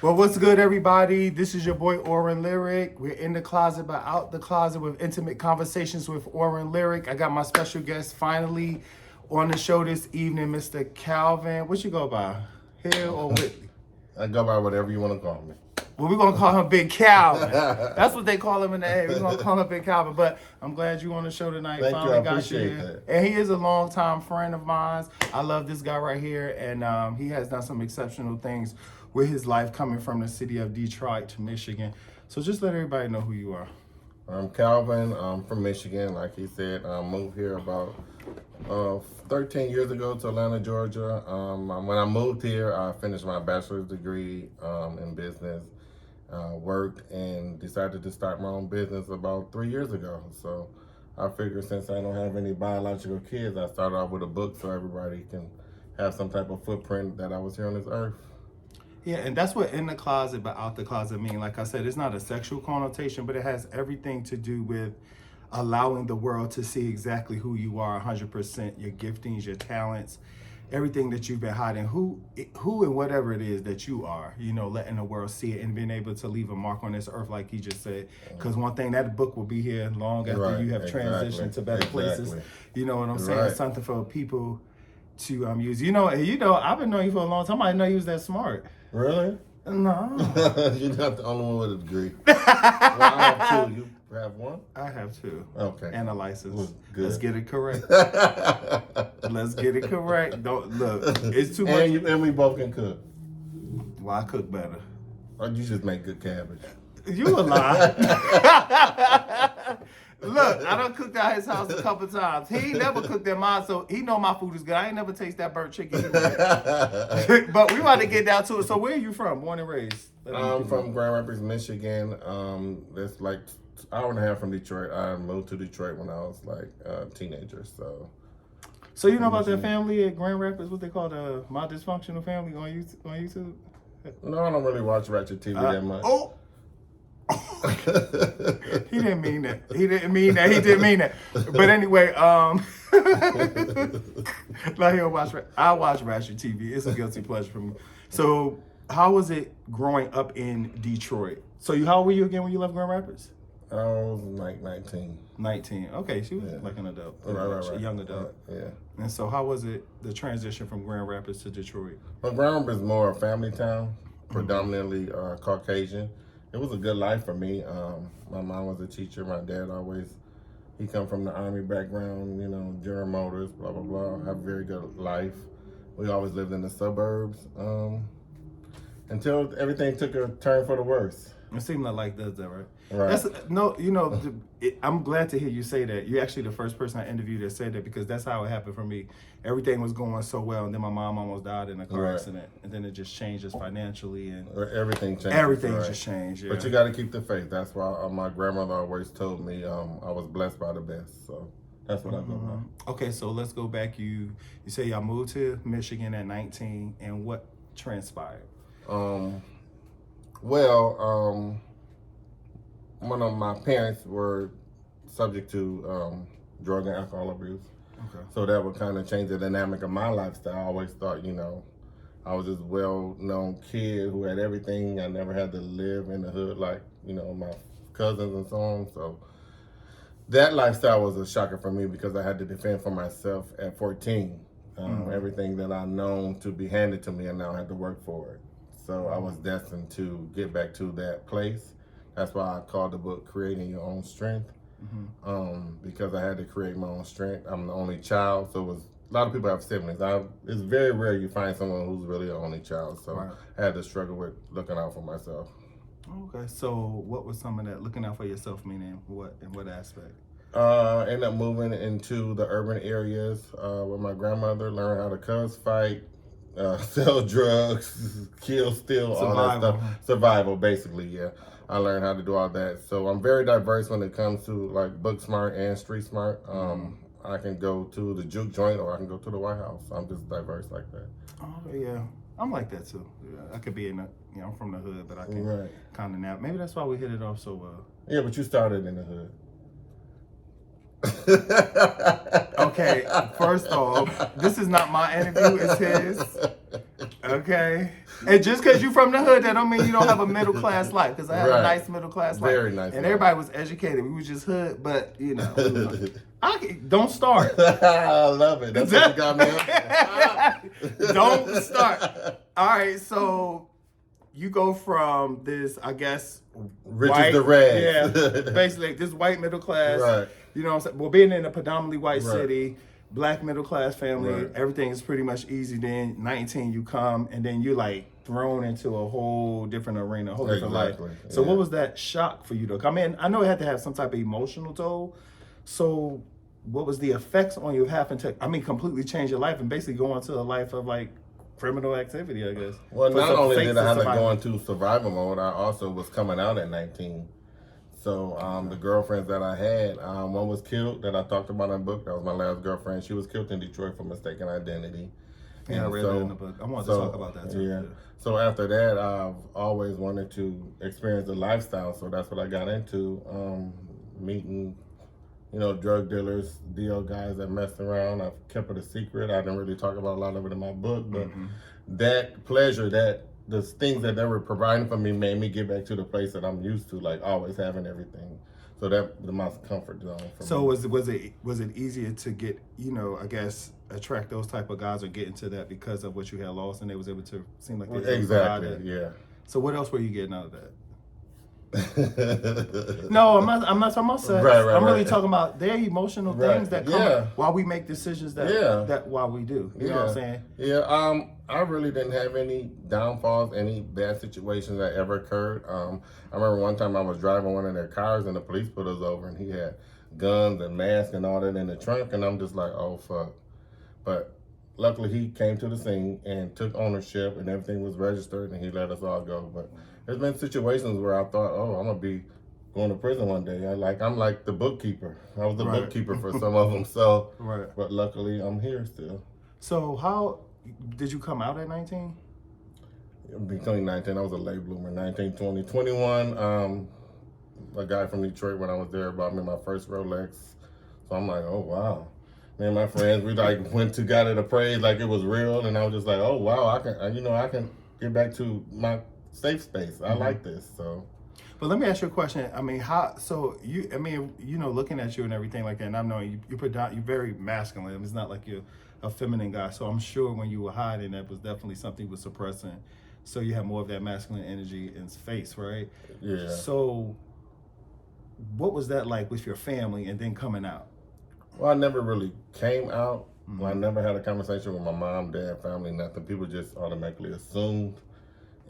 Well, what's good, everybody? This is your boy OrenLyric. We're in the closet, but out the closet with intimate conversations with OrenLyric. I got my special guest finally on the show this evening, Mr. Calvin. What you go by? Hill or Whitley? I go by whatever you want to call me. Well, we're going to call him Big Calvin. That's what they call him in the area. We're going to call him Big Calvin. But I'm glad you're on the show tonight. Thank Finally you. I got appreciate you. that. And he is a longtime friend of mine. I love this guy right here. And he has done some exceptional things with his life coming from the city of Detroit to Michigan. So just let everybody know who you are. I'm Calvin. I'm from Michigan. Like he said, I moved here about 13 years ago to Atlanta, Georgia. When I moved here, I finished my bachelor's degree in business, worked, and decided to start my own business about 3 years ago. So I figured since I don't have any biological kids, I started off with a book so everybody can have some type of footprint that I was here on this earth. Yeah, and that's what in the closet but out the closet mean. Like I said, it's not a sexual connotation, but it has everything to do with allowing the world to see exactly who you are 100%, your giftings, your talents, everything that you've been hiding, who and whatever it is that you are, you know, letting the world see it and being able to leave a mark on this earth like he just said. Because one thing, that book will be here long after you have transitioned to better places. You know what I'm saying? It's something for people to use. You know, I've been knowing you for a long time. I didn't know you was that smart. Really? No. You're not the only one with a degree. Well, I have two. You have one? I have two. Okay. And a license. Well, good. Let's get it correct. Let's get it correct. Don't look. It's too much. And we both can cook. Well, I cook better. Or you just make good cabbage. You a lie. Look, I done cooked at his house a couple times. He ain't never cooked at mine, so he know my food is good. I ain't never taste that burnt chicken. But we about to get down to it. So where are you from? Born and raised? I'm from Grand Rapids, Michigan. That's like an hour and a half from Detroit. I moved to Detroit when I was like a teenager. So you know about that family at Grand Rapids? What they call the My Dysfunctional Family on YouTube? No, I don't really watch Ratchet TV that much. Oh. He didn't mean that. He didn't mean that. But anyway, like I watch Ratchet TV. It's a guilty pleasure for me. So how was it growing up in Detroit? So how old were you again when you left Grand Rapids? I was like 19. 19. Okay, she was like an adult. Right. A young adult. Yeah. And so how was it, the transition from Grand Rapids to Detroit? Well, Grand Rapids is more a family town, predominantly Caucasian. It was a good life for me. My mom was a teacher. My dad he come from the Army background, you know, General Motors, blah, blah, blah. Have a very good life. We always lived in the suburbs until everything took a turn for the worse. It seemed like life does that, right? Right. I'm glad to hear you say that. You're actually the first person I interviewed that said that, because that's how it happened for me. Everything was going so well, and then my mom almost died in a car accident, and then it just changed us financially, and everything changed. Everything just changed. Yeah. But you got to keep the faith. That's why my grandmother always told me I was blessed by the best. So that's what I go by. Okay, so let's go back. You say y'all moved to Michigan at 19, and what transpired? One of my parents were subject to drug and alcohol abuse. Okay. So that would kind of change the dynamic of my lifestyle. I always thought, you know, I was this well-known kid who had everything. I never had to live in the hood like, you know, my cousins and so on. So that lifestyle was a shocker for me because I had to defend for myself at 14. Everything that I known to be handed to me, and now I had to work for it. So I was destined to get back to that place. That's why I called the book Creating Your Own Strength, because I had to create my own strength. I'm the only child, so a lot of people have siblings. It's very rare you find someone who's really the only child, so I had to struggle with looking out for myself. Okay, so what was some of that looking out for yourself meaning? In what aspect? Ended up moving into the urban areas with my grandmother, learned how to cuss, fight, sell drugs, kill, steal, all that stuff. Survival, basically, yeah. I learned how to do all that. So I'm very diverse when it comes to like book smart and street smart. I can go to the juke joint or I can go to the White House. I'm just diverse like that. Oh yeah, I'm like that too. Yeah, I could be in the, I'm from the hood, but I can kind of nap. Maybe that's why we hit it off so well. Yeah, but you started in the hood. Okay, first off, this is not my interview, it's his. Okay. And just because you're from the hood, that don't mean you don't have a middle class life. Because I had a Right. nice middle class life. Very nice And life. everybody was educated. We was just hood, but don't start. I love it. That's what you got me up. Don't start. All right, so you go from this, I guess, Rich as the rags. Yeah, basically this white middle class. Right. You know what I'm saying? Well, being in a predominantly white Right. city, black middle class family, Right. everything is pretty much easy. Then 19, you come, and then you like thrown into a whole different arena, a whole different Exactly, life. So yeah. what was that shock for you though? I mean, I know it had to have some type of emotional toll. So what was the effects on you of having to, completely change your life and basically go into a life of like criminal activity, I guess? Well, For not some only fake did I have to survival. go into survival mode, I also was coming out at 19. So the girlfriends that I had, one was killed that I talked about in the book. That was my last girlfriend. She was killed in Detroit for mistaken identity. Yeah, I And read that in the book. I wanted to talk about that too. Yeah. So after that, I've always wanted to experience the lifestyle. So that's what I got into, meeting, drug dealers, deal guys that messed around. I've kept it a secret. I didn't really talk about a lot of it in my book, but that pleasure, the things that they were providing for me made me get back to the place that I'm used to, like always having everything. So that was my comfort zone. For me. Was it easier to get, I guess, attract those type of guys or get into that because of what you had lost and they was able to seem like they was able to provide Exactly, that? yeah. So what else were you getting out of that? No, I'm not talking about sex. Right, I'm really right. talking about their emotional Right, things that come yeah. while we make decisions that while we do. You know what I'm saying? Yeah, I really didn't have any downfalls, any bad situations that ever occurred. I remember one time I was driving one of their cars and the police put us over and he had guns and masks and all that in the trunk and I'm just like, oh fuck. But luckily he came to the scene and took ownership and everything was registered and he let us all go. But there's been situations where I thought, oh, I'm gonna be going to prison one day. I'm like the bookkeeper. I was the Right. bookkeeper for some of them. So, Right. but luckily I'm here still. So how did you come out at 19? Between 19, I was a late bloomer. 19, 20, 21. A guy from Detroit when I was there bought me my first Rolex. So I'm like, oh wow. Me and my friends, we like got it appraised like it was real, and I was just like, oh wow, I can get back to my safe space. I like this. So. But let me ask you a question. I mean, looking at you and everything like that, and I know you're very masculine. It's not like you're a feminine guy. So I'm sure when you were hiding, that was definitely something you were suppressing. So you have more of that masculine energy in face, right? Yeah. So what was that like with your family and then coming out? Well, I never really came out. Mm-hmm. I never had a conversation with my mom, dad, family, nothing. People just automatically assumed.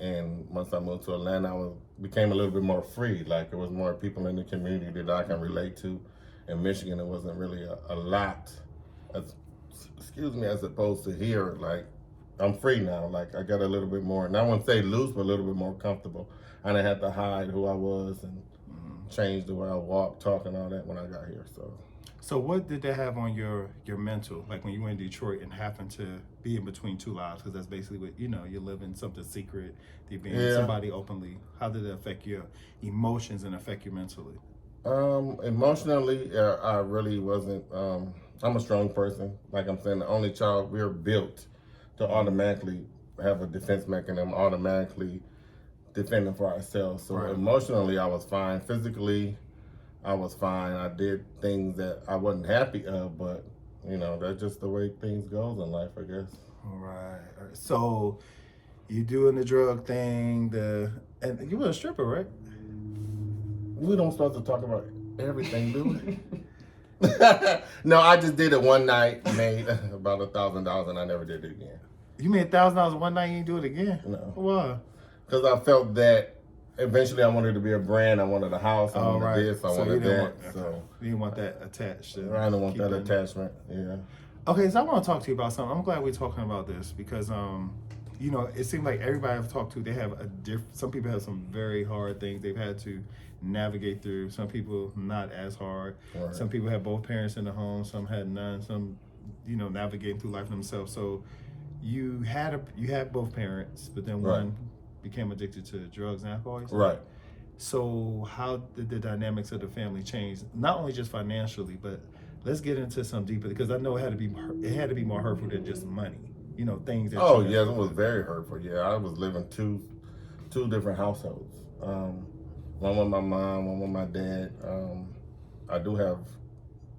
And once I moved to Atlanta, I became a little bit more free. Like there was more people in the community that I can relate to. In Michigan, it wasn't really a lot, as opposed to here. Like I'm free now. Like I got a little bit more, and I wouldn't say loose, but a little bit more comfortable. I didn't have to hide who I was and change the way I walk, talk, and all that when I got here. So what did that have on your mental, like when you were in Detroit and having to be in between two lives? Because that's basically what, you're living something secret, you're being somebody openly. How did it affect your emotions and affect you mentally? Emotionally, I really wasn't, I'm a strong person. Like I'm saying, the only child, we're built to automatically have a defense mechanism, automatically defending for ourselves. So emotionally, I was fine. Physically, I was fine. I did things that I wasn't happy of, but that's just the way things goes in life, I guess. All right. So you doing the drug thing, and you were a stripper, right? We don't supposed to talk about everything, do we? No, I just did it one night, made about $1,000, and I never did it again. You made $1,000 one night, you didn't do it again? No. Why? Because I felt that eventually I wanted to be a brand. I wanted a house. I wanted this. I wanted that. So you didn't want that attached. I don't want that attachment. Yeah. Okay, so I want to talk to you about something. I'm glad we're talking about this because, it seems like everybody I've talked to, they have some people have some very hard things they've had to navigate through. Some people not as hard. Right. Some people have both parents in the home. Some had none. Some, navigating through life themselves. So you had both parents, but then one became addicted to drugs and alcohol. Right. So how did the dynamics of the family change? Not only just financially, but let's get into some deeper because I know it had to be more hurtful than just money. things that Oh, you yes, it was very hurtful. Yeah, I was living two different households. One with my mom, one with my dad. I do have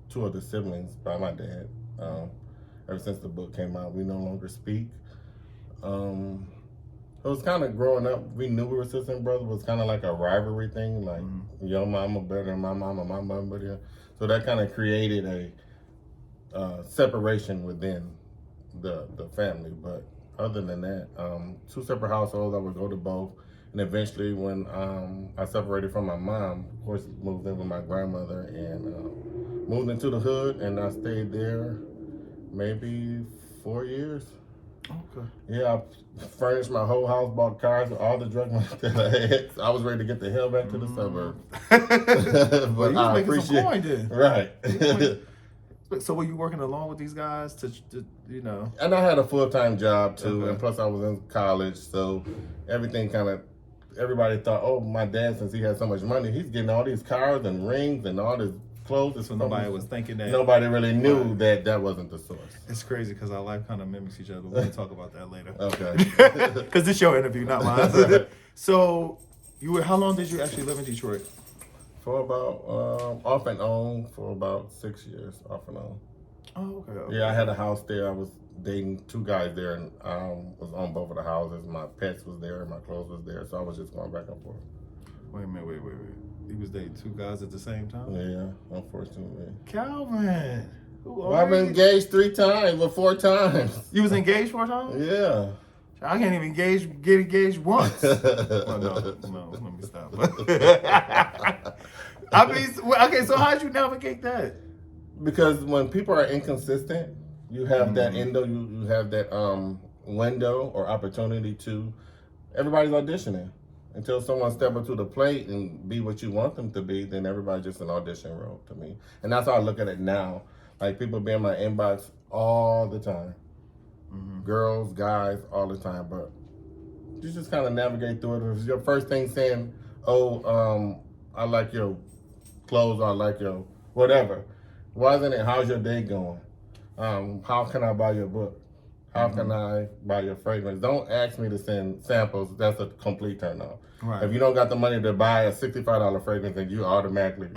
two other siblings by my dad. Ever since the book came out, we no longer speak. It was kind of growing up. We knew we were sister and brother. It was kind of like a rivalry thing, like your mama better than my mama, my mama better. So that kind of created a separation within the family. But other than that, two separate households. I would go to both, and eventually, when I separated from my mom, of course, moved in with my grandmother and moved into the hood, and I stayed there maybe 4 years. Okay. Yeah, I furnished my whole house, bought cars, all the drug money that I had. I was ready to get the hell back to the suburbs. But you was making some coin then. Right. So were you working along with these guys to And I had a full-time job too, Okay. and plus I was in college, so everything everybody thought, oh, my dad, since he had so much money, he's getting all these cars and rings and all this clothes. So nobody was thinking that. Nobody really knew that wasn't the source. It's crazy because our life kind of mimics each other. We'll talk about that later. Okay. Because this your interview, not mine. Right. So how long did you actually live in Detroit? For about, off and on, for about 6 years, off and on. Oh, okay. Yeah, I had a house there. I was dating two guys there, and was on both of the houses. My pets was there, and my clothes was there, so I was just going back and forth. Wait a minute, wait. He was dating two guys at the same time? Yeah, unfortunately. Calvin. Well, I've been engaged 3 times or 4 times. You was engaged 4 times? Yeah. I can't even get engaged once. Well, no, let me stop. I mean, okay, so how'd you navigate that? Because when people are inconsistent, you have that you have that window or opportunity to, everybody's auditioning. Until someone step up to the plate and be what you want them to be, then everybody's just an audition role to me. And that's how I look at it now. Like, people be in my inbox all the time. Girls, guys, all the time. But you just kind of navigate through it. If it's your first thing saying, oh, I like your clothes, or I like your whatever. Why isn't it, how's your day going? How can I buy your book? How can I buy your fragrance? Don't ask me to send samples. That's a complete turn off. Right. If you don't got the money to buy a $65 fragrance, then you automatically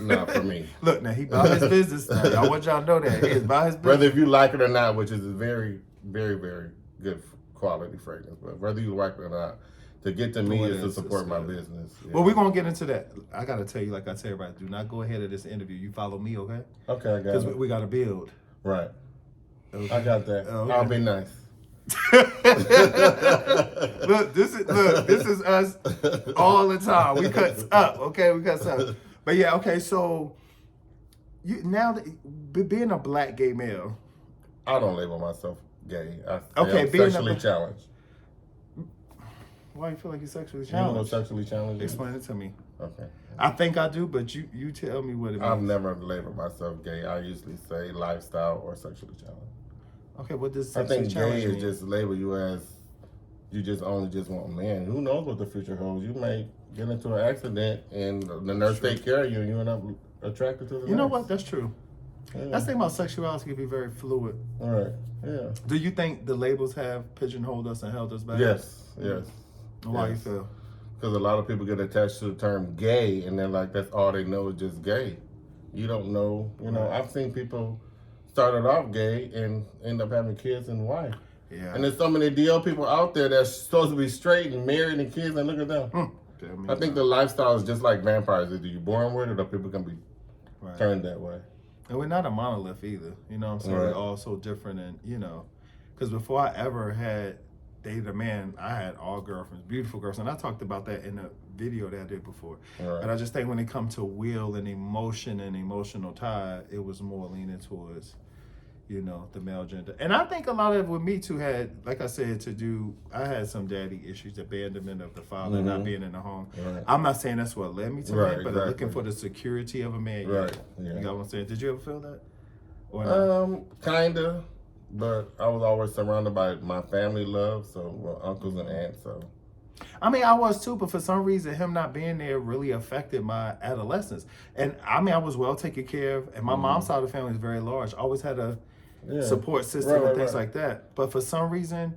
not for me. Look, now he about his business now. Y'all want y'all to know that. He is about his business. Whether if you like it or not, which is a very, very, very good quality fragrance, but whether you like it or not, to get to me is to support my business. Yeah. Well, we're going to get into that. I got to tell you, like I tell everybody, do not go ahead of this interview. You follow me, okay? Okay, I got Because it. we got to build. Right. Okay. I got that. Okay. I'll be nice. Look, this is us all the time. We cut up, okay? We cut up. But yeah, okay. So being a black gay male. I don't label myself gay. Okay, I'm being sexually challenged. Why do you feel like you're sexually You know challenged? sexually challenged? is? Explain it to me. Okay. I think I do, but you tell me what it means. I've never labeled myself gay. I usually say lifestyle or sexually challenged. Okay, what does I sexually think gay challenged is mean? just label you as you just want men. Who knows what the future holds? You may get into an accident and the nurse take care of you and you end up attracted to the nurse. You know what? That's true. Yeah. That's the thing about sexuality can be very fluid. All right. Yeah. Do you think the labels have pigeonholed us and held us back? Yes. Yes. Why Yes. you feel? Because a lot of people get attached to the term gay and they're like, that's all they know is just gay. You don't know. You know, I've seen people started off gay and end up having kids and wife. Yeah. And there's so many DL people out there that's supposed to be straight and married and kids, and look at them. I think the lifestyle is just like vampires. Either you're born with it or people can be turned that way. And we're not a monolith either. You know what I'm saying? Right. We're all so different. And, because before I ever had dated a man, I had all girlfriends, beautiful girlfriends. And I talked about that in a video that I did before. Right. But I just think when it comes to will and emotion and emotional tie, it was more leaning towards, the male gender. And I think a lot of it with me too had, like I said, I had some daddy issues, abandonment of the father, not being in the home. Right. I'm not saying that's what led me to Right, that, but exactly. looking for the security of a man. Right, yeah. You got what I'm saying? Did you ever feel that? Or not? Kinda, but I was always surrounded by my family love, so uncles and aunts, so. I mean, I was too, but for some reason, him not being there really affected my adolescence. And I mean, I was well taken care of, and my mom's side of the family is very large. I always had support system Right, and things right. like that. But for some reason,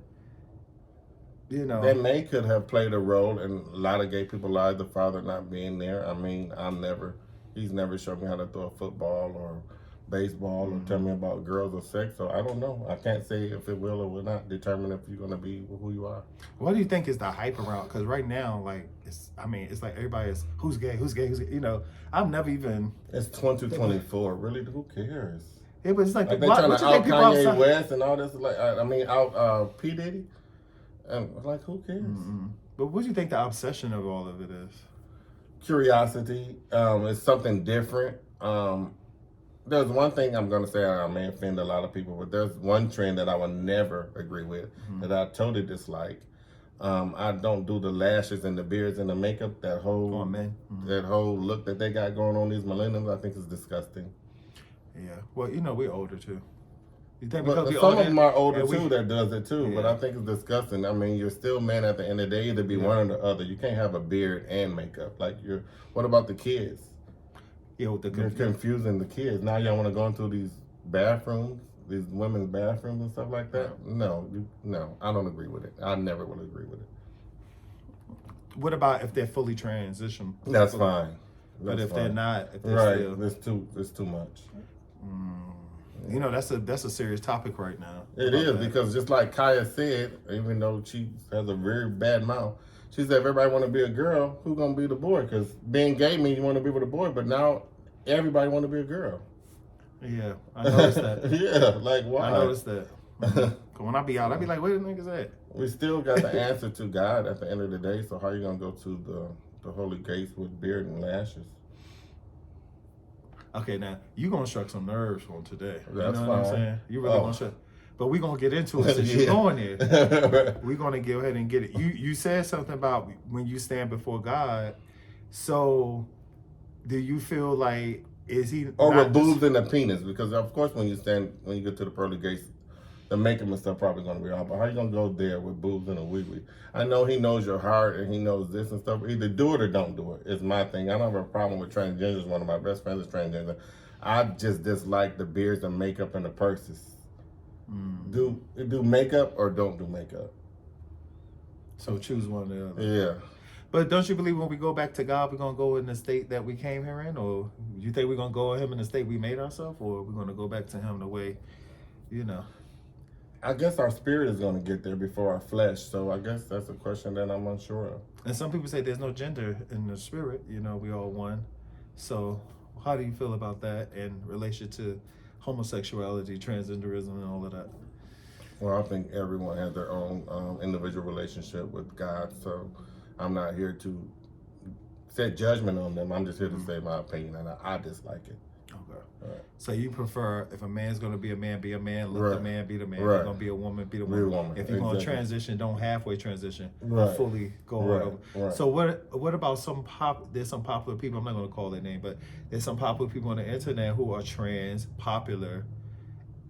you know, That may could have played a role in a lot of gay people's lives, the father not being there. I mean, he's never showed me how to throw a football or baseball or tell me about girls or sex. So I don't know. I can't say if it will or will not determine if you're going to be who you are. what do you think is the hype around? Because right now, like, it's like everybody is, who's gay, who's gay, who's gay? You know, I've never even. It's 2024. Really, who cares? It was like, Like they what trying you to think out people Kanye outside? West and all this. Like I mean, out P Diddy. And like, who cares? But what do you think the obsession of all of it is? Curiosity. It's something different. There's one thing I'm going to say, I may offend a lot of people, but there's one trend that I will never agree with, that I totally dislike. I don't do the lashes and the beards and the makeup, that whole that whole look that they got going on these millennials. I think is disgusting. Yeah. Well, you know, we're older too. You think But because we're some older, of them are older and too that does it too. But Yeah. I think it's disgusting. I mean, you're still men at the end of the day, either be one or the other. You can't have a beard and makeup. Like what about the kids? Yeah, with the You're confusing the kids. Now y'all want to go into these bathrooms, these women's bathrooms and stuff like that? No, I don't agree with it. I never will agree with it. What about if they're fully transitioned? That's fine. But if they're not, if they're right, still, it's too much. You know, that's a serious topic right now. It is because just like Kaya said, even though she has a very bad mouth, she said if everybody want to be a girl, who's gonna be the boy? Because being gay means you want to be with a boy, but now everybody want to be a girl. Yeah, I noticed that. Yeah, like why? I noticed that. When I be out, I be like, where the niggas at? We still got the answer to God at the end of the day. So how you gonna go to the holy gates with beard and lashes? Okay, now you gonna struck some nerves on today. That's you know what I'm fine. saying? You really gonna struck. But we're gonna get into it since you're going there. We're gonna go ahead and get it. You said something about when you stand before God. So do you feel like is he or not with boobs in the penis? Because of course when you get to the pearly gates, the makeup and stuff probably gonna be off. But how you gonna go there with boobs and a wee? I know he knows your heart and he knows this and stuff. Either do it or don't do it. Is my thing. I don't have a problem with transgenders. One of my best friends is transgender. I just dislike the beards and makeup and the purses. Do makeup or don't do makeup. So choose one or the other. Yeah. But don't you believe when we go back to God, we're gonna go in the state that we came here in, or you think we're gonna go with Him in the state we made ourselves, or we're gonna go back to Him the way, you know? I guess our spirit is going to get there before our flesh. So I guess that's a question that I'm unsure of. And some people say there's no gender in the spirit. You know, we all one. So how do you feel about that in relation to homosexuality, transgenderism, and all of that? Well, I think everyone has their own individual relationship with God. So I'm not here to set judgment on them. I'm just here to say my opinion, and I dislike it. Okay. Right. So you prefer if a man's going to be a man, be a man, let the man be the man. Right. If you're going to be a woman, be the Be a woman. woman. If you're going to Exactly. transition, don't halfway transition. Right. Fully go all Right. over. Right. So what about there's some popular people, I'm not going to call their name, but there's some popular people on the internet who are trans, popular,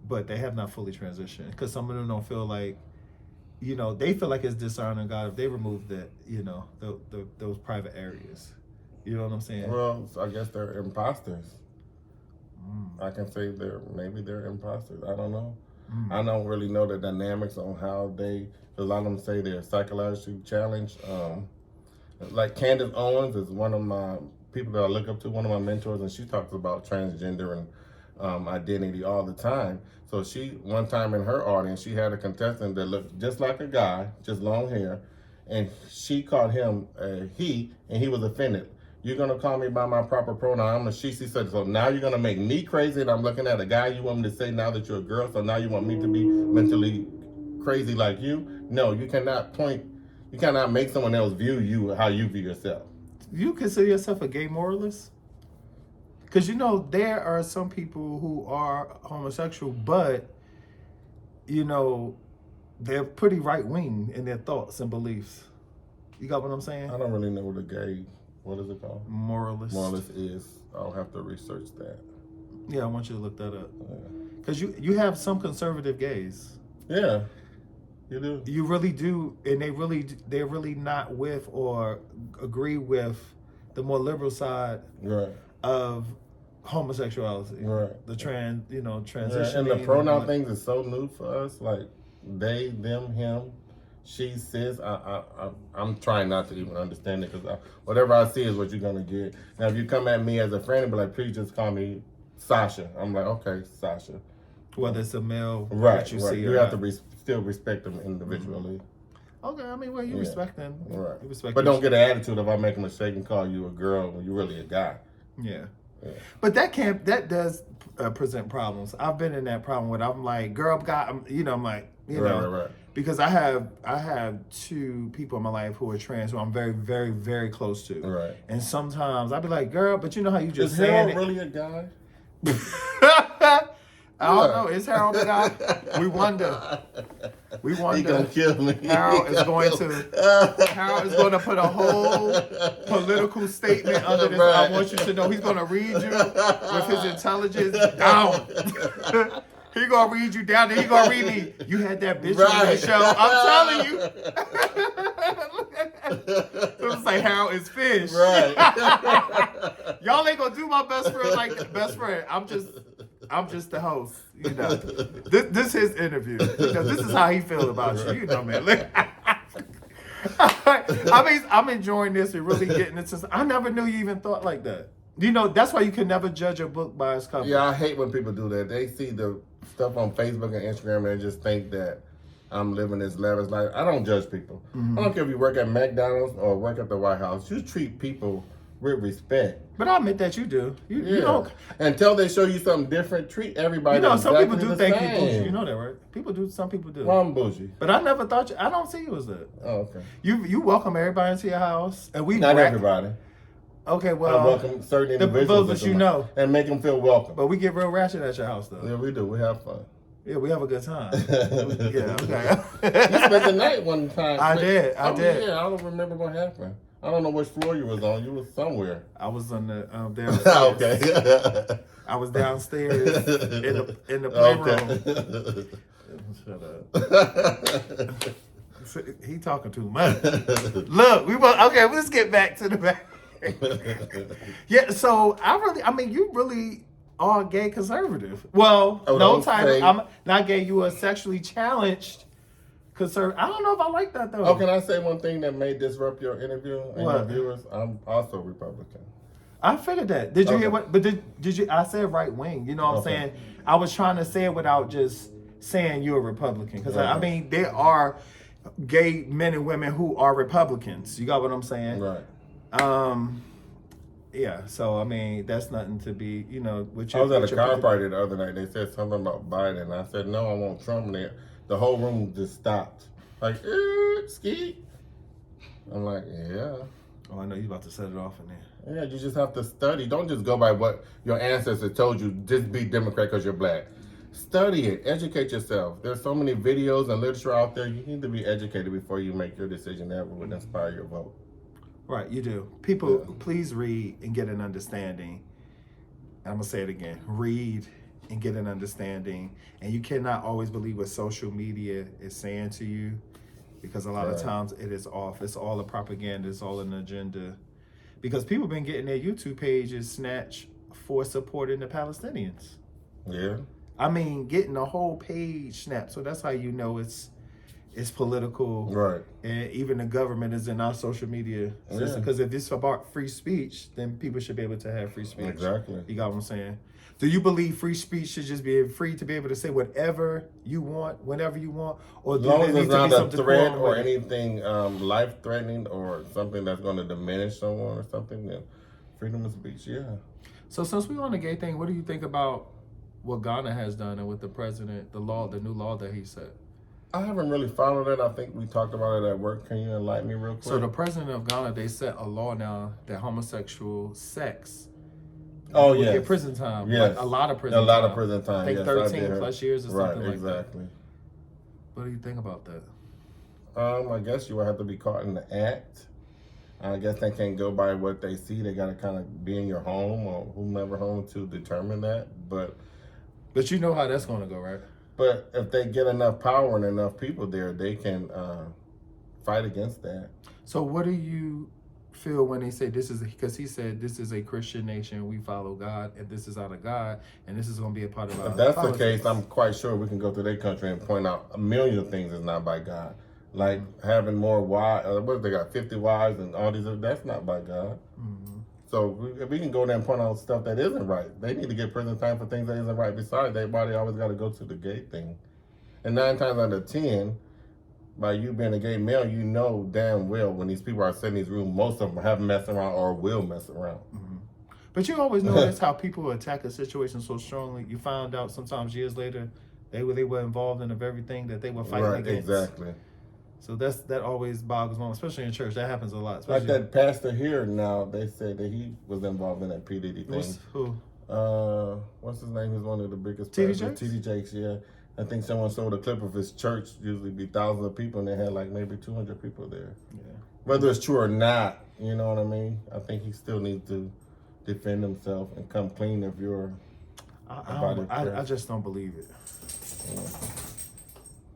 but they have not fully transitioned. Because some of them don't feel like, you know, they feel like it's dishonoring God if they remove that, you know, those private areas. You know what I'm saying? Well, so I guess they're imposters. I can say maybe they're imposters. I don't know. I don't really know the dynamics on how a lot of them say they're psychologically challenged. Like Candace Owens is one of my people that I look up to, one of my mentors, and she talks about transgender and identity all the time. So one time in her audience, she had a contestant that looked just like a guy, just long hair, and she called him a he, and he was offended. You're going to call me by my proper pronoun. I'm a she said, so now you're going to make me crazy, and I'm looking at a guy you want me to say now that you're a girl, so now you want me to be mentally crazy like you? No, you cannot make someone else view you how you view yourself. You consider yourself a gay moralist? Because, you know, there are some people who are homosexual, but, you know, they're pretty right-wing in their thoughts and beliefs. You got what I'm saying? I don't really know what what is it called? Moralist. Moralist is. I'll have to research that. Yeah, I want you to look that up. Because you have some conservative gays. Yeah, you do. You really do, and they're really not with or agree with the more liberal side Right. of homosexuality, Right. the transition, Yeah, and the pronoun things is so new for us. Like they, them, him, she, sis. I'm trying not to even understand it because whatever I see is what you're gonna get. Now, if you come at me as a friend and be like, please just call me Sasha, I'm like, okay, Sasha. Whether it's a male Right, that you right. see, You or have not. to still respect them individually. Okay, I mean, well, you respect them, Right. You respect, But don't get an attitude if I make a mistake and call you a girl when you're really a guy. Yeah. Yeah. But that does present problems. I've been in that problem where I'm like, girl, guy, I'm like, Right. because I have two people in my life who are trans who I'm very, very, very close to. Right. And sometimes I'd be like, girl, but you know how you just Is saying Harold it. really a guy? I don't know. Is Harold the guy? We wonder. He gonna kill me. Harold is going to put a whole political statement under this. Right. I want you to know he's going to read you with his intelligence down. He going to read you down, then he going to read me. You had that bitch on the show. I'm telling you. It was like Harold is fish. Right. Y'all ain't going to do my best friend like that. Best friend. I'm just the host, This is his interview because this is how he feels about you, man. I mean, I'm enjoying this and really getting into. I never knew you even thought like that. That's why you can never judge a book by its cover. Yeah, I hate when people do that. They see the stuff on Facebook and Instagram and they just think that I'm living this lavish life. I don't judge people. I don't care if you work at McDonald's or work at the White House. You treat people with respect. But I admit that you do. You don't. Until they show you something different, treat everybody. Some people do the think same. you bougie. You know that, right? Some people do. Well, I'm bougie. But I never thought I don't see you as that. Oh, okay. You welcome everybody into your house, and we not everybody. Okay, well, I welcome certain individuals those that you know and make them feel welcome. But we get real ratchet at your house, though. Yeah, we do. We have fun. Yeah, we have a good time. Yeah, okay. You spent the night one time. I did. Yeah, I don't remember what happened. I don't know which floor you was on. You was somewhere. I was on the downstairs. Okay. I was downstairs in the playroom. Okay. Shut up. He talking too much. Look, let's get back to the back. Yeah, so you really are gay conservative. Well, no title. I'm not gay. You are sexually challenged conservative. I don't know if I like that though. Oh, can I say one thing that may disrupt your interview and what? your viewers? I'm also Republican. I figured that. Did you hear what? But did you? I said right wing. You know what I'm saying? I was trying to say it without just saying you're a Republican because I mean there are gay men and women who are Republicans. You got what I'm saying? Right. Yeah, so I mean that's nothing to be, with I was at a car party the other night. They said something about Biden, and I said no, I want Trump. And the whole room just stopped, like ski. I'm like, yeah. Oh, I know you about to set it off in there. Yeah, you just have to study. Don't just go by what your ancestors told you. Just be Democrat because you're black. Study it. Educate yourself. There's so many videos and literature out there. You need to be educated before you make your decision that would inspire your vote. Right, you do. People, please read and get an understanding. I'm going to say it again. Read and get an understanding. And you cannot always believe what social media is saying to you because a lot of times it is off. It's all a propaganda. It's all an agenda. Because people have been getting their YouTube pages snatched for supporting the Palestinians. Yeah. I mean, getting a whole page snapped. So that's how you know it's political. Right. And even the government is in our social media system. Because if it's about free speech, then people should be able to have free speech. Exactly. You got what I'm saying? Do you believe free speech should just be free to be able to say whatever you want, whenever you want? Or as long as it's not a threat or way? anything life-threatening or something that's going to diminish someone or something, then freedom of speech, yeah. So since we're on the gay thing, what do you think about what Ghana has done and with the president, the new law that he set? I haven't really followed it. I think we talked about it at work. Can you enlighten me real quick? So the president of Ghana, they set a law now that homosexual sex get prison time. Yes. Like a lot of prison time. A lot time. of prison time. I think yes, 13 plus years or something like exactly. that. What do you think about that? I guess you would have to be caught in the act. I guess they can't go by what they see. They got to kind of be in your home or whomever home to determine that. But you know how that's going to go, right? But if they get enough power and enough people there, they can fight against that. So what do you feel when they say this is, because he said this is a Christian nation, we follow God, and this is out of God, and this is going to be a part of our If that's politics. the case, I'm quite sure we can go through their country and point out a million things that's not by God. Like having more wives, what they got, 50 wives and all these, that's not by God. Mm-hmm. So we can go there and point out stuff that isn't right. They need to get prison time for things that isn't right. Besides, everybody always got to go to the gay thing. And 9 times out of 10, by you being a gay male, you know damn well when these people are sitting in these rooms, most of them have messed around or will mess around. Mm-hmm. But you always notice how people attack a situation so strongly. You find out sometimes years later they were involved in the very thing that they were fighting against. Exactly. So that always boggles me, especially in church. That happens a lot. Like that pastor here now, they said that he was involved in that P. Diddy thing. Who? What's his name? He's one of the biggest T.D. pastors. Jakes? T.D. Jakes, yeah. I think someone showed a clip of his church, usually be thousands of people, and they had like maybe 200 people there. Yeah. Whether it's true or not, you know what I mean? I think he still needs to defend himself and come clean if you're I just don't believe it. Yeah.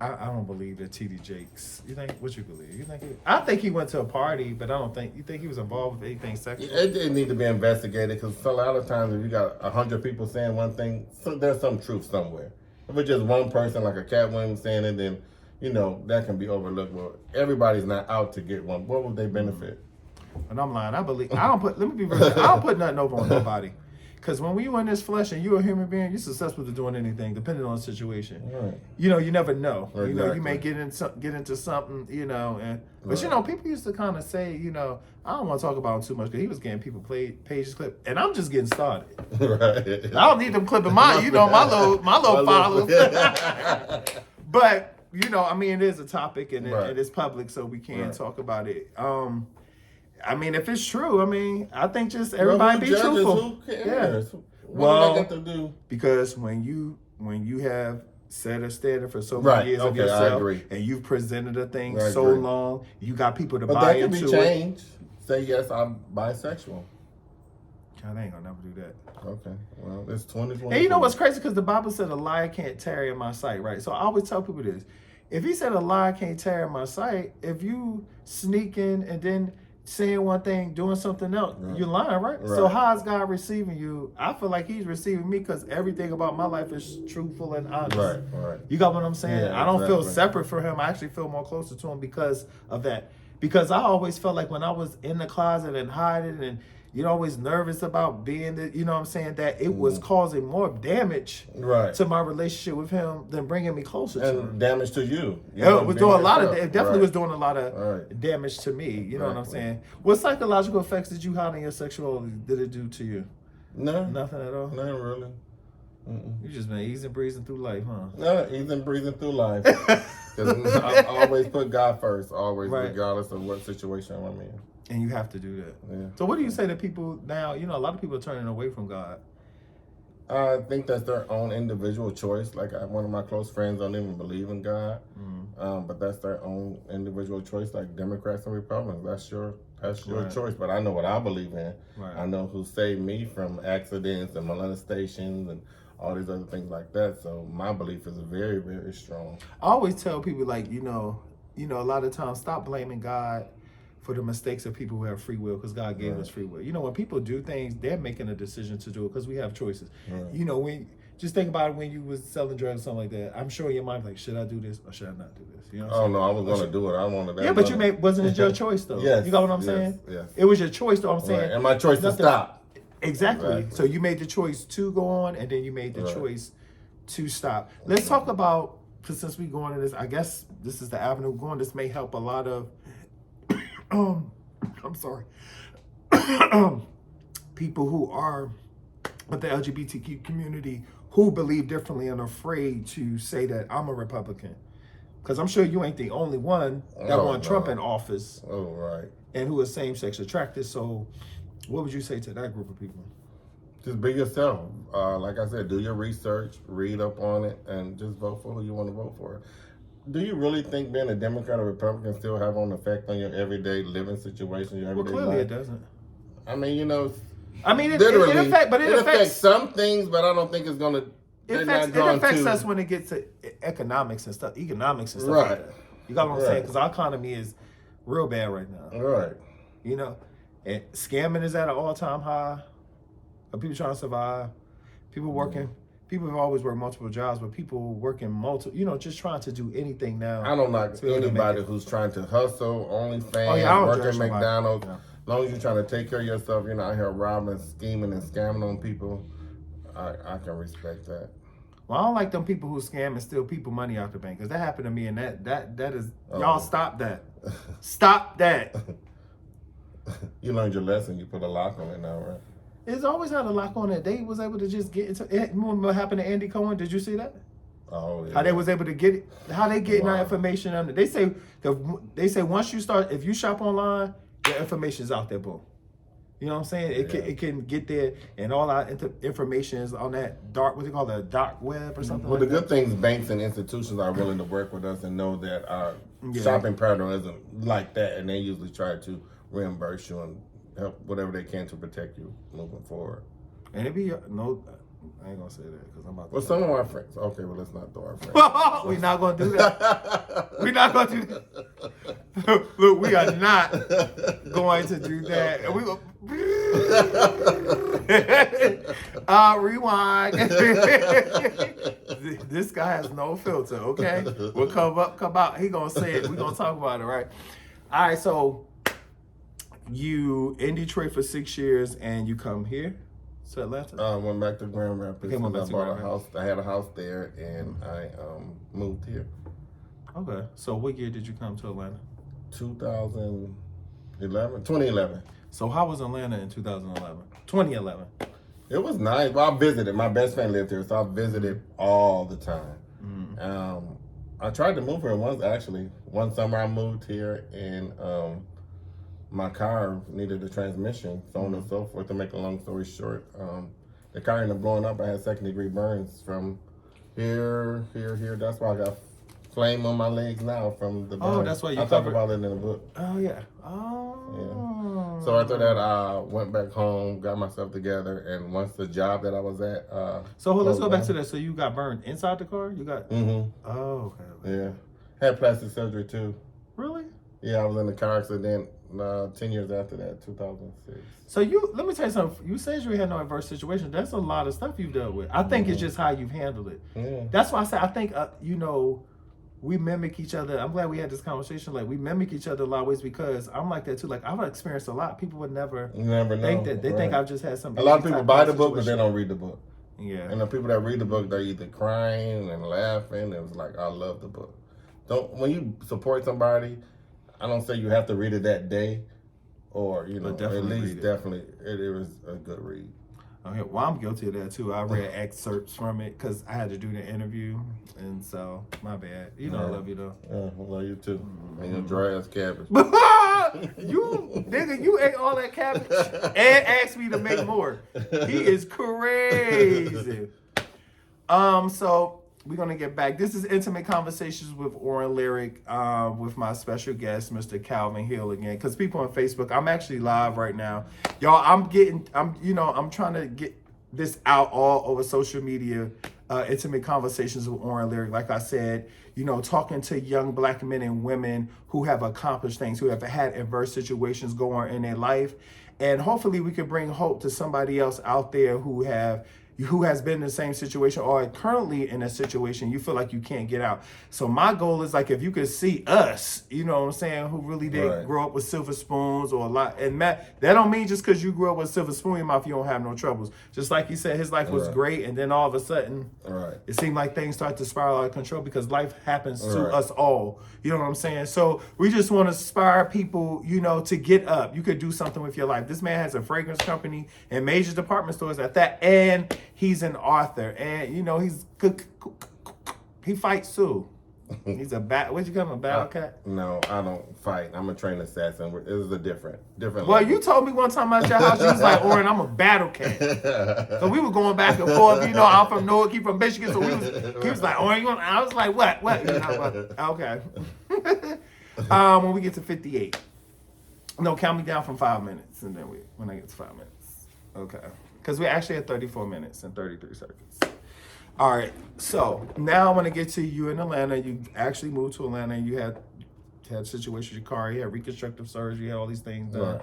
I don't believe that T.D. Jakes. You think? What you believe? You think? I think he went to a party, but I don't think. You think he was involved with anything sexual? It didn't need to be investigated because a lot of times if you got 100 people saying one thing, so there's some truth somewhere. If it's just one person, like a Cat Williams saying it, then that can be overlooked. Well, everybody's not out to get one. What would they benefit? And I'm lying. I believe. I don't put. Let me be real. I don't put nothing over on nobody. Because when you in this flesh and you're a human being, you're susceptible to doing anything, depending on the situation. Right. You never know. Exactly. You may get into something, but Right. people used to kind of say, I don't want to talk about him too much because he was getting people pages clipped, and I'm just getting started. Right. I don't need them clipping my little followers. But it is a topic and Right. it is public, so we can Right. talk about it. If it's true, I think just everybody be truthful. Who cares? Yeah. What do they got to do? Because when you have set a standard for so Right, many years of okay, I yourself, agree. and you've presented a thing I so agree. long, you got people to But buy that can be into it. changed. Say, yes, I'm bisexual. God, I ain't gonna never do that. Okay, well, it's 2020. And you know what's crazy? Because the Bible said a liar can't tarry in my sight, right? So I always tell people this. If he said a liar can't tarry in my sight, if you sneak in and then saying one thing, doing something else, Right. you're lying, right? So how is God receiving you? I feel like he's receiving me because everything about my life is truthful and honest. Right. You got what I'm saying? Yeah, I don't feel exactly. separate from him. I actually feel more closer to him because of that. Because I always felt like when I was in the closet and hiding and always nervous about being that it was causing more damage Right. to my relationship with him than bringing me closer to him. And damage to you. It was doing a lot of. It definitely was doing a lot of Right. damage to me. You know what I'm Exactly. saying? What psychological effects did you have on your sexuality? Did it do to you? No, Nothing at all. not really. You just been easing breezing through life, huh? No, even breathing through life. Because I always put God first, always, Right. regardless of what situation I'm in. And you have to do that. Yeah. So what do you say to people now? A lot of people are turning away from God. I think that's their own individual choice. Like one of my close friends don't even believe in God, but that's their own individual choice. Like Democrats and Republicans, that's your Right. choice. But I know what I believe in. Right. I know who saved me from accidents and molestations and all these other things like that. So my belief is very, very strong. I always tell people a lot of times stop blaming God for the mistakes of people who have free will because God gave us free will. When people do things, they're making a decision to do it because we have choices. Right. When just think about it when you was selling drugs or something like that. I'm sure in your mind like, should I do this or should I not do this? You know what I'm Oh saying? no, I was going to do it. I wanted that. Yeah, but money. wasn't it your choice though? Yes, You got what I'm yes, saying? yes. It was your choice though. I'm saying. Right. And my choice to Nothing- stop. Exactly. So you made the choice to go on, and then you made the Right. choice to stop. Let's talk about, since we going to this, I guess this is the avenue we're going. This may help a lot of, I'm sorry, people who are with the LGBTQ community who believe differently and are afraid to say that I'm a Republican. Because I'm sure you ain't the only one that Oh, want Trump no. in office Oh, right. and who is same-sex attracted. So what would you say to that group of people? Just be yourself. Like I said, do your research, read up on it, and just vote for who you want to vote for. Do you really think being a Democrat or Republican still have an effect on your everyday living situation, your Well, everyday clearly life? it doesn't. I mean, you know, I mean, it literally, it affects some things, but I don't think it's going to. It affects us when it gets to economics and stuff like Right. that. You got what I'm saying? Right. Because our economy is real bad right now. Right. And scamming is at an all-time high. People trying to survive. People working. People have always worked multiple jobs, but people working multiple, just trying to do anything now. I don't like to be able to make anybody it. who's trying to hustle, OnlyFans, Oh, yeah, I don't work at judge nobody. McDonald's. Yeah. As long as you're trying to take care of yourself, you're not out here robbing, scheming, and scamming on people. I can respect that. Well, I don't like them people who scam and steal people money out the bank, because that happened to me, and that is y'all stop that. Stop that. You learned your lesson. You put a lock on it now, right? It's always had a lock on it. They was able to just get into it. Remember what happened to Andy Cohen? Did you see that? Oh, yeah. How they was able to get it? How they getting that information on it? They say once you start, if you shop online, your information's out there, boom. You know what I'm saying? It can get there, and all our information is on that dark, what they call the dark web or something. Well, like the good things, banks and institutions are willing to work with us and know that our shopping pattern isn't like that, and they usually try to reimburse you and help whatever they can to protect you moving forward. And it be no, I ain't gonna say that because I'm about to. Well, some of our friends. Okay, well, let's not throw our friends. We're not gonna do that. We're not gonna do that. Look, we are not going to do that. And we go. Rewind. This guy has no filter. Okay, we'll come out. He gonna say it. We gonna talk about it, right? All right. So you in Detroit for 6 years, and you come here to Atlanta. Went back to Grand Rapids. Went back I to bought Grand a house. I had a house there, and I moved here. Okay. So what year did you come to Atlanta? 2011. So how was Atlanta in 2011? It was nice. Well, I visited. My best friend lived here, so I visited all the time. I tried to move here once, actually. One summer I moved here, and my car needed a transmission, so on and so forth. To make a long story short, the car ended up blowing up. I had second-degree burns from here. That's why I got flame on my legs now from the burn. Oh, that's why you I talk about it in the book. Oh, yeah. Oh. Yeah. So after that, I went back home, got myself together, and once the job that I was at. So let's go back to that. So you got burned inside the car? You got. Mm-hmm. Oh, okay. Yeah. Had plastic surgery too. Really? Yeah, I was in a car accident 10 years after that, 2006. So let me tell you something. You said you had no adverse situation. That's a lot of stuff you've dealt with. I think it's just how you've handled it. Yeah. That's why I say I think we mimic each other. I'm glad we had this conversation. Like, we mimic each other a lot of ways, because I'm like that too. Like, I've experienced a lot. People would never think that. They think I've just had some. A lot of people buy the book, but they don't read the book. Yeah. And the people that read the book, they're either crying and laughing. It was like, I love the book. When you support somebody, I don't say you have to read it that day, or at least definitely it was a good read. Okay, well, I'm guilty of that too. I read excerpts from it because I had to do the interview, and so my bad. I love you though. Yeah, I love you too. And your dry ass cabbage. You ate all that cabbage and asked me to make more. He is crazy. So we're gonna get back. This is Intimate Conversations with OrenLyric, with my special guest, Mr. Calvin Hill again. Because people on Facebook, I'm actually live right now, y'all. I'm trying to get this out all over social media. Intimate Conversations with OrenLyric. Like I said, talking to young Black men and women who have accomplished things, who have had adverse situations go on in their life, and hopefully we can bring hope to somebody else out there who has been in the same situation or currently in a situation you feel like you can't get out. So my goal is, like, if you could see us, you know what I'm saying, who really did grow up with silver spoons or a lot. And Matt, that don't mean just because you grew up with a silver spoon in your mouth, you don't have no troubles. Just like he said, his life was great, and then all of a sudden, it seemed like things start to spiral out of control, because life happens to us all. You know what I'm saying? So we just want to inspire people, to get up. You could do something with your life. This man has a fragrance company and major department stores at that, and he's an author, and he fights too. He's a what you call him, a battle cat? No, I don't fight. I'm a trained assassin. It was a different. Well, level. you told me one time at your house, you was like, Oren, I'm a battle cat. So we were going back and forth. I'm from Newark, he from Michigan, so he was like, Oren, I was like, what? Okay. When we get to 58. No, count me down from 5 minutes, and then when I get to 5 minutes. Okay. Because we actually had 34 minutes and 33 seconds. All right. So now I want to get to you in Atlanta. You actually moved to Atlanta. You had a situation with your car. You had reconstructive surgery. You had all these things done.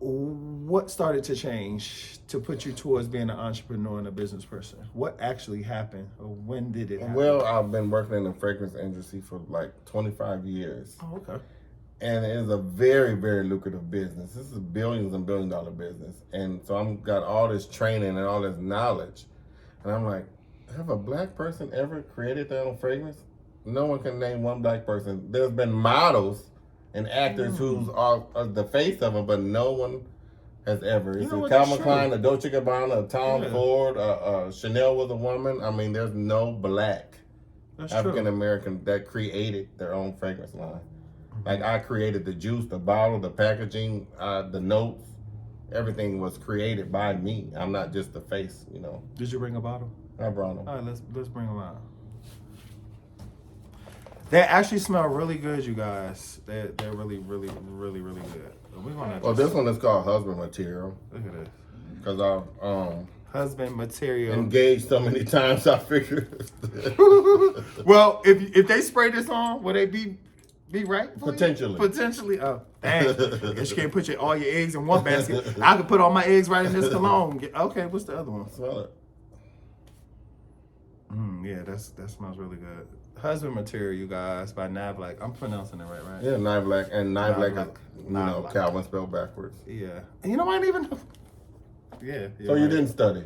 what started to change to put you towards being an entrepreneur and a business person? What actually happened, or when did it happen? Well, I've been working in the fragrance industry for like 25 years. Oh, okay. And it is a very, very lucrative business. This is billions and $billion business. And so I'm got all this training and all this knowledge. And I'm like, have a black person ever created their own fragrance? No one can name one black person. There's been models and actors who's are the face of it, but no one has ever. It's a Calvin Klein, a Dolce & Gabbana, a Tom Ford, Chanel was a woman. I mean, there's no black African American that created their own fragrance line. Like, I created the juice, the bottle, the packaging, the notes. Everything was created by me. I'm not just the face, you know. Did you bring a bottle? I brought them. All right, let's bring them out. They actually smell really good, you guys. They're really, really, really, really good. We're gonna Well, this one is called Husband Material. Look at this. Because I've Husband Material. engaged so many times, I figured. Well, if they spray this on, will they be right? Potentially. Potentially. Oh, dang. Guess you can't put all your eggs in one basket. I could put all my eggs right in this cologne. Okay, what's the other one? Smell it. Yeah, that smells really good. Husband Material, you guys, by Navlac. I'm pronouncing it right? Yeah, Nivelac. And Nivelac is, you know, Nivelac. Calvin spelled backwards. Yeah. And you know, I didn't even know. Yeah. So you didn't study?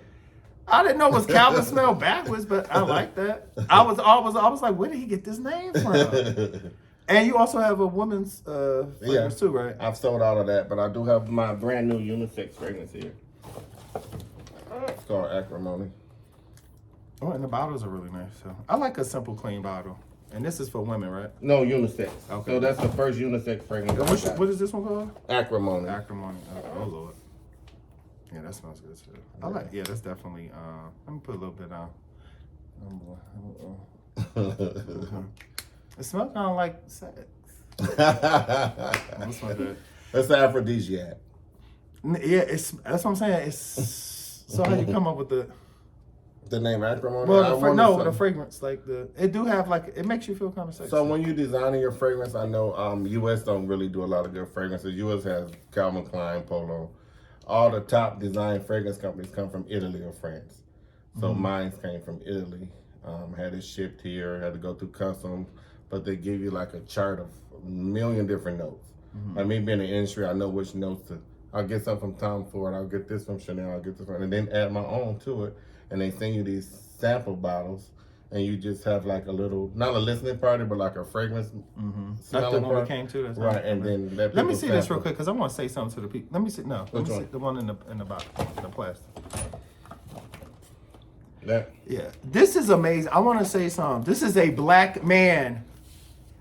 I didn't know it was Calvin spelled backwards, but I like that. I was like, where did he get this name from? And you also have a woman's fragrance too, right? I've sold out of that, but I do have my brand new unisex fragrance here. It's called Acrimony. Oh, and the bottles are really nice. So I like a simple, clean bottle. And this is for women, right? No, unisex. Okay. So that's the first unisex fragrance. What is this one called? Acrimony. Acrimony. Oh Lord. Yeah, that smells good too. I like. Yeah, that's definitely. Let me put a little bit on. It smells kind of like sex. That smells good. That's the aphrodisiac. Yeah, that's what I'm saying. It's so how you come up with the name Acrimony? Well, the fragrance, like it do have like it makes you feel kind of sexy. So when you designing your fragrance, I know U.S. don't really do a lot of good fragrances. U.S. has Calvin Klein, Polo. All the top design fragrance companies come from Italy or France. So mine came from Italy. Had it shipped here, had to go through customs, but they give you like a chart of a million different notes. Like me being in the industry, I know which notes to. I'll get something from Tom Ford, I'll get this from Chanel, I'll get this from, and then add my own to it. And they send you these sample bottles, and you just have like a little, not a listening party, but like a fragrance That's the one we came to. That's right, and then let me see this real quick because I want to say something to the people. Let me see. No, let me see one? the one in the bottle, the plastic. Yeah, this is amazing. I want to say something. This is a black man.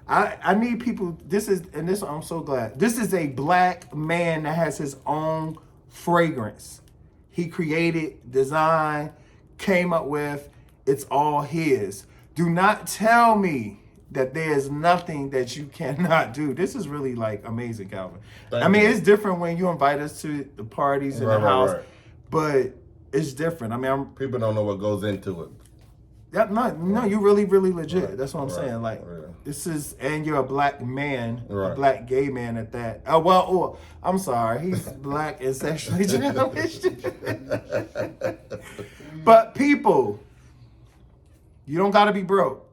I need people. I'm so glad. This is a black man that has his own fragrance. He created, designed, came up with. It's all his. Do not tell me that there's nothing that you cannot do. This is really like amazing, Calvin. I mean, it's different when you invite us to the parties in the house, but it's different. I mean, people don't know what goes into it. Yeah, no, you're really, really legit. Right. That's what I'm saying. Like, this is, and you're a black man, a black gay man at that. I'm sorry, he's black and sexually challenged. But people, you don't got to be broke.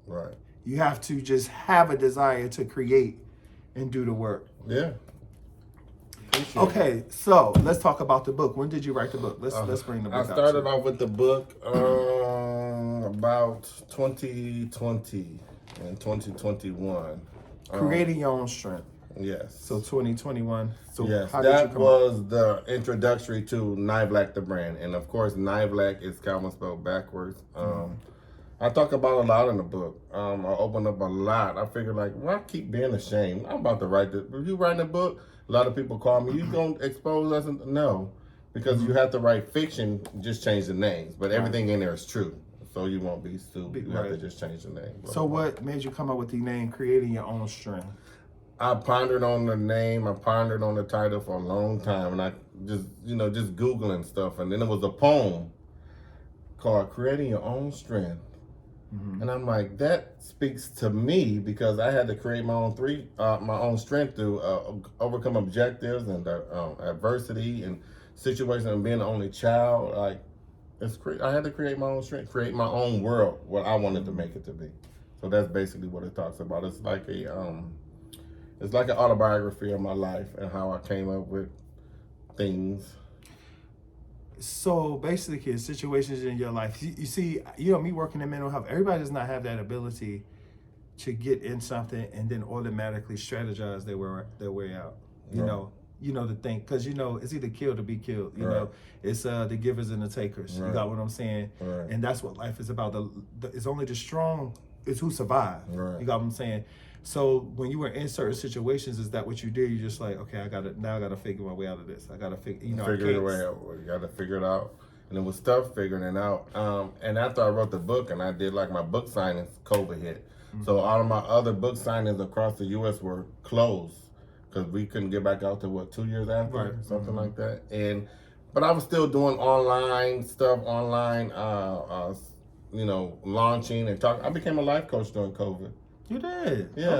Right. You have to just have a desire to create and do the work. Yeah. Okay, so let's talk about the book. When did you write the book? Let's bring the book out. I started off with the book about 2020 and 2021. Creating Your Own Strength. Yes. So 2021. So yes, how did you that was the introductory to Nivelac the brand, and of course Nivelac is Calvin spelled backwards. I talk about a lot in the book. I open up a lot. I figured like, why keep being ashamed? I'm about to write this. If you writing a book, a lot of people call me, you gonna expose us? No, because you have to write fiction, just change the names. But everything in there is true. So you won't be sued. You have to just change the name. So what made you come up with the name Creating Your Own Strength? I pondered on the name, I pondered on the title for a long time, and I just Googling stuff. And then it was a poem called Creating Your Own Strength. And I'm like, that speaks to me because I had to create my own strength to overcome objectives and adversity and situations and being the only child. Like, I had to create my own strength, create my own world, what I wanted to make it to be. So that's basically what it talks about. It's like it's like an autobiography of my life and how I came up with things. So basically, situations in your life, you see, me working in mental health, everybody does not have that ability to get in something and then automatically strategize their way out. You know, to think, because it's either kill to be killed. You know, it's the givers and the takers. You got what I'm saying? And that's what life is about. It's only the strong is who survive. You got what I'm saying? So when you were in certain situations, is that what you did? You're just like, okay, I gotta figure my way out of this. I gotta figure your way out. You gotta figure it out. And it was tough figuring it out. And after I wrote the book and I did like my book signings, COVID hit. So all of my other book signings across the U.S. were closed because we couldn't get back out to 2 years after, something like that. But I was still doing online stuff, launching and talking. I became a life coach during COVID. You did? Yeah.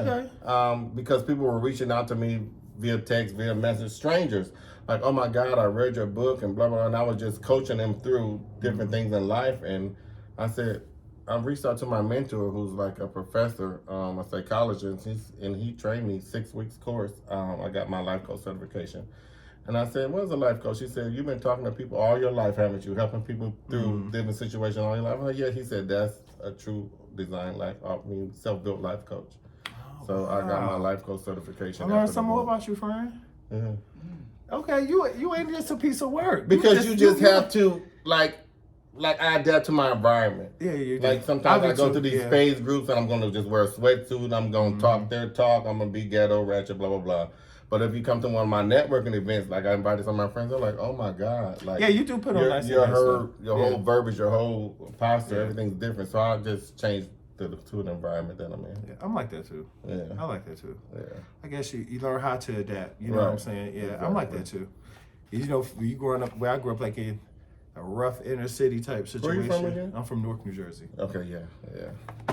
Okay. Because people were reaching out to me via text, via message, strangers. Like, oh my God, I read your book and blah, blah, blah. And I was just coaching them through different things in life. And I said, I reached out to my mentor, who's like a professor, a psychologist, and he trained me 6 weeks course. I got my life coach certification. And I said, what is a life coach? He said, you've been talking to people all your life, haven't you? Helping people through different situations all your life. Oh, yeah, he said, that's a true design life, self-built life coach. So I got my life coach certification. I learned some more about you, friend. Okay, you ain't just a piece of work. Because you just have to, like I adapt to my environment. Yeah, you do. Like sometimes I go to these phase groups and I'm going to just wear a sweatsuit. I'm going to talk their talk. I'm going to be ghetto, ratchet, blah, blah, blah. But if you come to one of my networking events, like I invited some of my friends, they're like, "Oh my God!" Like, yeah, you do put on nice your whole verbiage, your whole posture, everything's different. So I just changed to the environment that I'm in. Yeah, I'm like that too. Yeah, I like that too. Yeah, I guess you learn how to adapt. You know what I'm saying? Yeah, exactly. I'm like that too. You growing up where I grew up, like in a rough inner city type situation. Where you from again? I'm from Newark, New Jersey. Okay, yeah.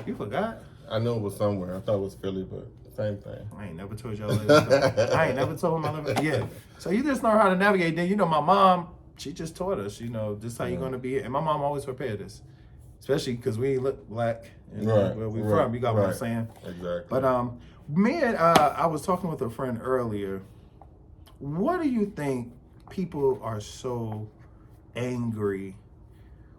You forgot? I knew it was somewhere. I thought it was Philly, but. Same thing. I ain't never told y'all. I ain't never told him I live. Yeah. So you just learn how to navigate. Then my mom, she just taught us. This how you're gonna be. And my mom always prepared us, especially because we look black and where we from. You got what I'm saying? Exactly. But I was talking with a friend earlier. What do you think people are so angry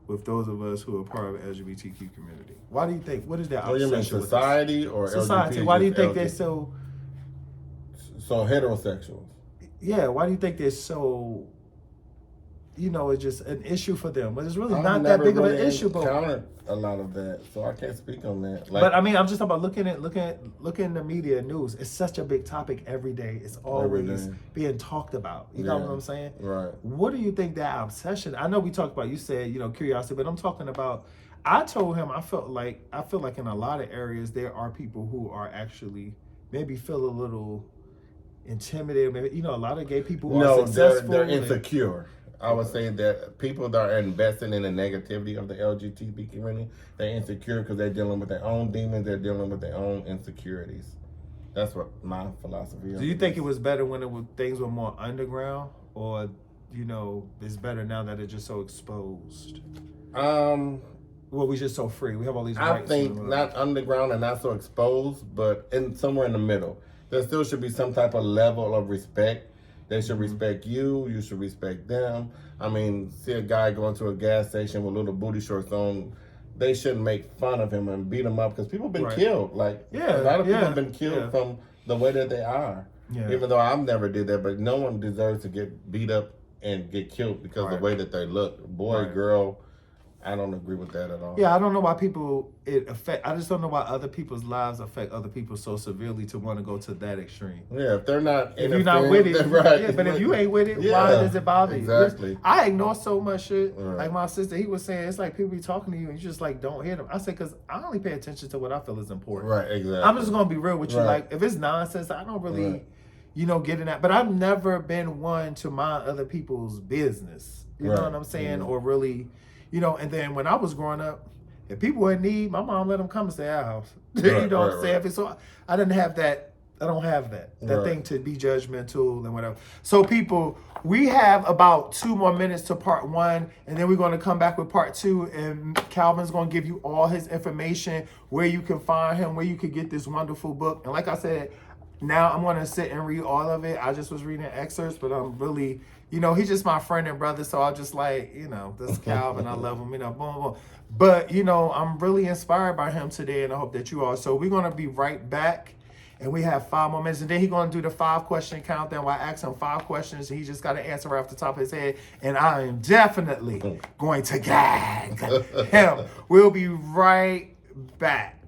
with those of us who are part of the LGBTQ community? Why do you think? What is that obsession? You mean society or society? Why do you think they're so heterosexuals? Yeah. Why do you think they're so? It's just an issue for them, but it's really not that big of an issue. But I've encountered a lot of that, so I can't speak on that. But I mean, I'm just talking about looking in the media news. It's such a big topic every day. It's always being talked about. You know what I'm saying? Right. What do you think that obsession? I know we talked about. You said curiosity, but I'm talking about. I told him I feel like in a lot of areas there are people who are actually maybe feel a little intimidated. Maybe a lot of gay people are successful. They're insecure. I would say that people that are investing in the negativity of the LGBT community, they're insecure because they're dealing with their own demons. They're dealing with their own insecurities. That's what my philosophy is. Do you think it was better when things were more underground, or it's better now that it's just so exposed? Well, we're just so free. We have all these rights. I think not underground and not so exposed, but somewhere in the middle. There still should be some type of level of respect. They should respect you. You should respect them. I mean, see a guy going to a gas station with little booty shorts on. They shouldn't make fun of him and beat him up because people have been killed. Like, a lot of people have been killed from the way that they are. Yeah. Even though I've never did that, but no one deserves to get beat up and get killed because of the way that they look. Boy, girl. I don't agree with that at all. Yeah, I don't know why I just don't know why other people's lives affect other people so severely to want to go to that extreme. Yeah, if they're not, if you're not with it, right? Yeah, but if you ain't with it, why does it bother you? Exactly. I ignore so much shit. Right. Like my sister, he was saying, it's like people be talking to you and you just like don't hear them. I said, because I only pay attention to what I feel is important. Right, exactly. I'm just gonna be real with you. Like if it's nonsense, I don't really, get in that. But I've never been one to mind other people's business. You know what I'm saying? Or really. And then when I was growing up, If people in need, my mom let them come and stay at our house. Right, You know what right, I'm saying? If it's so, I didn't have that. I don't have that Right. thing to be judgmental and whatever. So people, we have about 2 more minutes to part 1, and then we're going to come back with part 2, and Calvin's going to give you all his information, where you can find him, where you can get this wonderful book. And like I said, now I'm going to sit and read all of it. I just was reading excerpts, but I'm really, he's just my friend and brother. So I just like, this Calvin, I love him, boom, boom. But, I'm really inspired by him today, and I hope that you are. So we're going to be right back. And we have 5 more minutes. And then he's going to do the 5-question countdown where I ask him 5 questions. And he just got to answer right off the top of his head. And I am definitely going to gag him. We'll be right back.